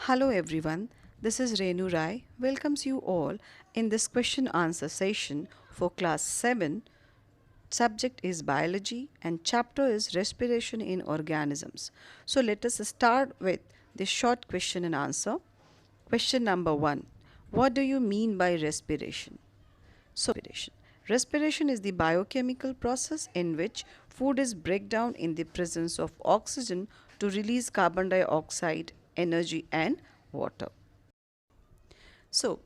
Hello everyone, this is Renu Rai. Welcomes you all in this question answer session for class 7. Subject is biology and chapter is respiration in organisms. So let us start with this short question and answer. Question number 1. What do you mean by respiration? So, respiration is the biochemical process in which food is break down in the presence of oxygen to release carbon dioxide, energy and water. So,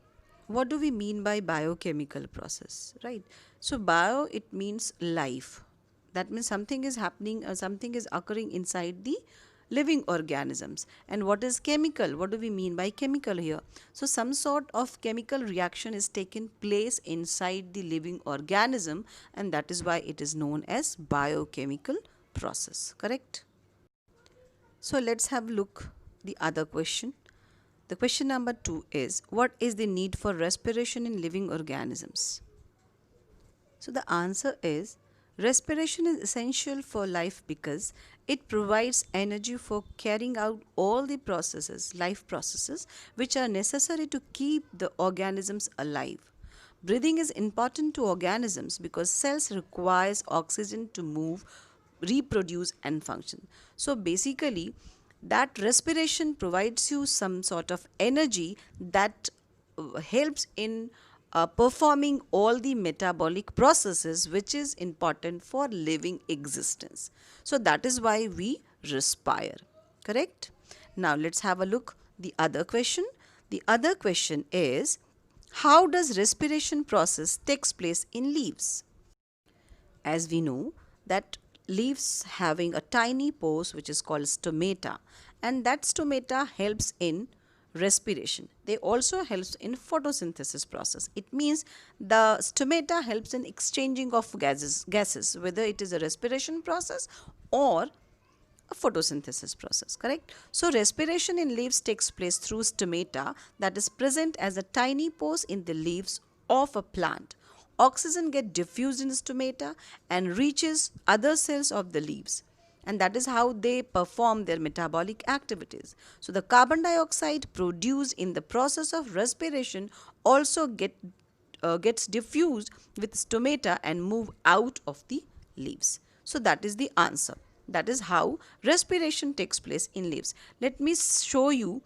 what do we mean by biochemical process, right? So, bio it means life. That means something is happening, something is occurring inside the living organisms. And what is chemical? What do we mean by chemical here? So, some sort of chemical reaction is taking place inside the living organism, and that is why it is known as biochemical process. Correct? So, let's have a look the other question. The question number 2 is, what is the need for respiration in living organisms? So the answer is, respiration is essential for life because it provides energy for carrying out all the processes, life processes, which are necessary to keep the organisms alive. Breathing is important to organisms because cells requires oxygen to move, reproduce and function. So basically, that respiration provides you some sort of energy that helps in performing all the metabolic processes which is important for living existence. So that is why we respire. Correct? Now let's have a look the other question. The other question is, how does respiration process takes place in leaves? As we know that leaves having a tiny pores which is called stomata, and that stomata helps in respiration. They also helps in photosynthesis process. It means the stomata helps in exchanging of gases, whether it is a respiration process or a photosynthesis process. Correct? So respiration in leaves takes place through stomata that is present as a tiny pores in the leaves of a plant. Oxygen gets diffused in stomata and reaches other cells of the leaves, and that is how they perform their metabolic activities. So the carbon dioxide produced in the process of respiration also gets diffused with stomata and move out of the leaves. So that is the answer. That is how respiration takes place in leaves. Let me show you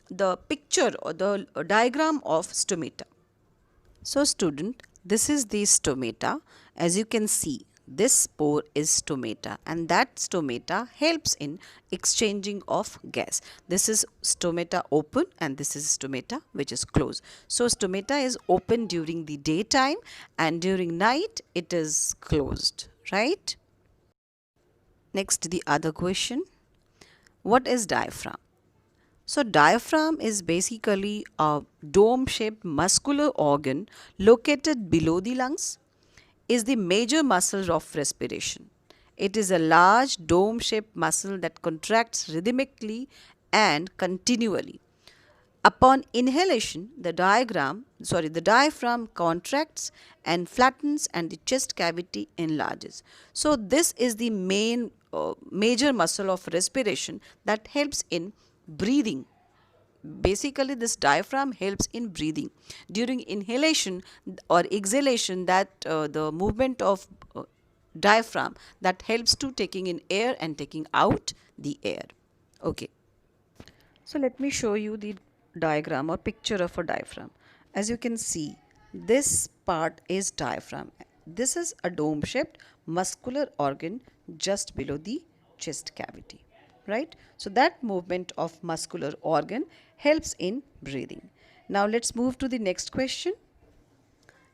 the picture or the diagram of stomata. So student, this is the stomata. As you can see, this pore is stomata, and that stomata helps in exchanging of gas. This is stomata open and this is stomata which is closed. So stomata is open during the daytime and during night it is closed, right? Next, the other question. What is diaphragm? So diaphragm is basically a dome-shaped muscular organ located below the lungs, is the major muscle of respiration. It is a large dome-shaped muscle that contracts rhythmically and continually. Upon inhalation, the diaphragm contracts and flattens and the chest cavity enlarges. So this is the major muscle of respiration that helps in breathing. Basically, this diaphragm helps in breathing. During inhalation or exhalation, the movement of diaphragm that helps to taking in air and taking out the air. Okay. So let me show you the diagram or picture of a diaphragm. As you can see, this part is diaphragm. This is a dome shaped muscular organ just below the chest cavity, right? So that movement of muscular organ helps in breathing. Now let's move to the next question.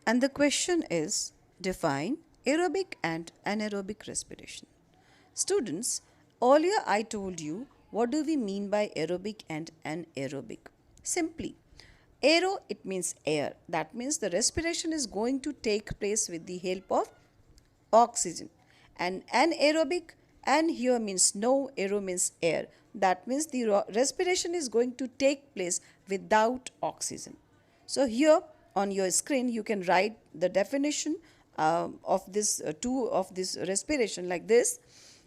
And the question is, define aerobic and anaerobic respiration. Students, earlier I told you what do we mean by aerobic and anaerobic. Simply, aero it means air. That means the respiration is going to take place with the help of oxygen. And anaerobic, and here means no, aero means air. That means the respiration is going to take place without oxygen. So here on your screen you can write the definition of this two of this respiration like this.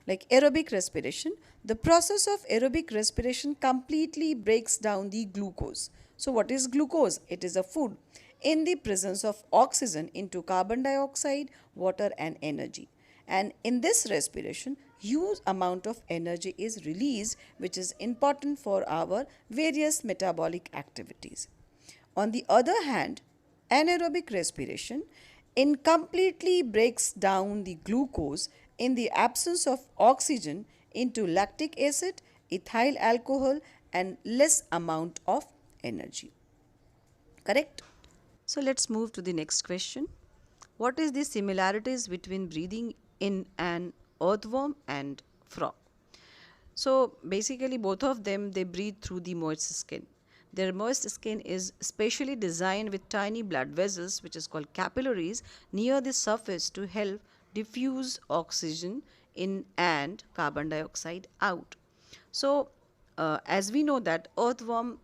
Like aerobic respiration, the process of aerobic respiration completely breaks down the glucose. So, what is glucose? It is a food in the presence of oxygen into carbon dioxide, water, and energy. And in this respiration, huge amount of energy is released, which is important for our various metabolic activities. On the other hand, anaerobic respiration incompletely breaks down the glucose in the absence of oxygen into lactic acid, ethyl alcohol, and less amount of energy. Correct? So let's move to the next question. What is the similarities between breathing in an earthworm and frog? So basically both of them they breathe through the moist skin. Their moist skin is specially designed with tiny blood vessels which is called capillaries near the surface to help diffuse oxygen in and carbon dioxide out. So as we know that earthworm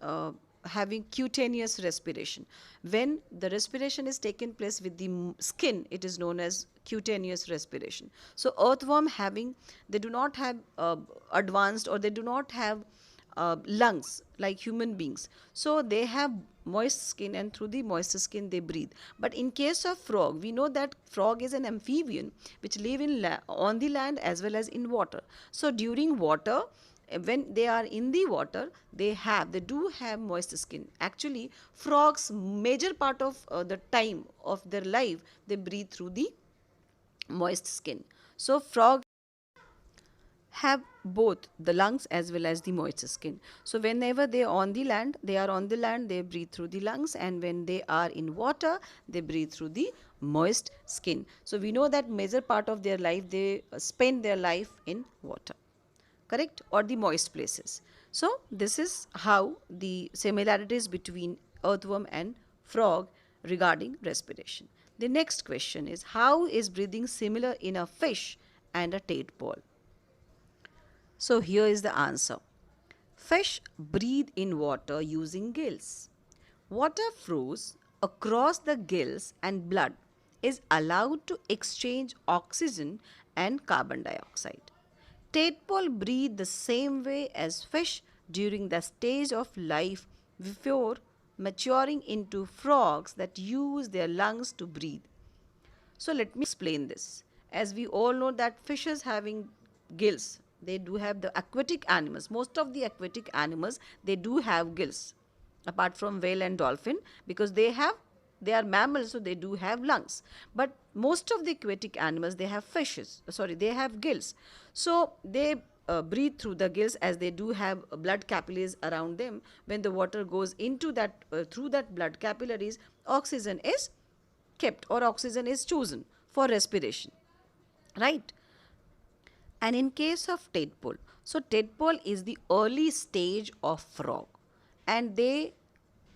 uh, having cutaneous respiration. When the respiration is taken place with the skin, it is known as cutaneous respiration. So earthworm having, they do not have advanced or they do not have lungs like human beings. So they have moist skin and through the moist skin they breathe. But in case of frog, we know that frog is an amphibian which live on the land as well as in water. So during water, when they are in the water they do have moist skin. Actually frogs major part of the time of their life they breathe through the moist skin. So frog have both the lungs as well as the moist skin. So whenever they are on the land, they breathe through the lungs, and when they are in water, they breathe through the moist skin. So we know that major part of their life they spend their life in water, correct, or the moist places. So this is how the similarities between earthworm and frog regarding respiration. The next question is, how is breathing similar in a fish and a tadpole? So here is the answer. Fish breathe in water using gills. Water flows across the gills and blood is allowed to exchange oxygen and carbon dioxide. Tadpole breathe the same way as fish during the stage of life before maturing into frogs that use their lungs to breathe. So let me explain this. As we all know that fishes having gills, they do have the aquatic animals. Most of the aquatic animals, they do have gills apart from whale and dolphin, because they are mammals, so they do have lungs. But most of the aquatic animals, they have they have gills. So they breathe through the gills, as they do have blood capillaries around them. When the water goes into that through that blood capillaries, oxygen is kept or oxygen is chosen for respiration, right? And in case of tadpole, so tadpole is the early stage of frog, and they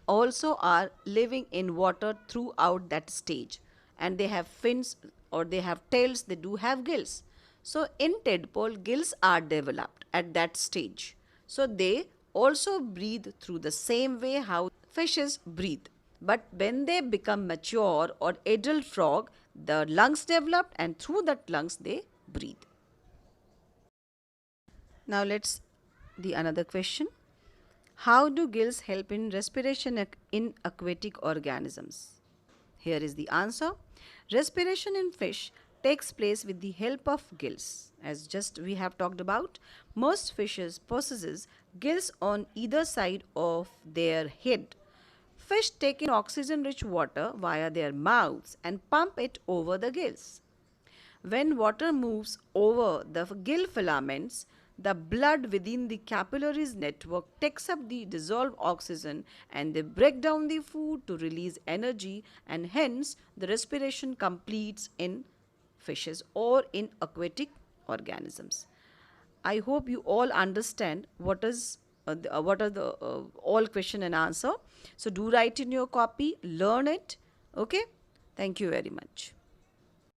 also are living in water throughout that stage, and they have fins or they have tails, they do have gills. So in tadpole, gills are developed at that stage, so they also breathe through the same way how fishes breathe. But when they become mature or adult frog, the lungs develop, and through that lungs they breathe. Now let's the another question. How do gills help in respiration in aquatic organisms? Here is the answer. Respiration in fish takes place with the help of gills. As just we have talked about, most fishes possesses gills on either side of their head. Fish take in oxygen rich water via their mouths and pump it over the gills. When water moves over the gill filaments, the blood within the capillaries network takes up the dissolved oxygen and they break down the food to release energy, and hence the respiration completes in fishes or in aquatic organisms. I hope you all understand what are the all question and answer. So do write in your copy, learn it. Okay. Thank you very much.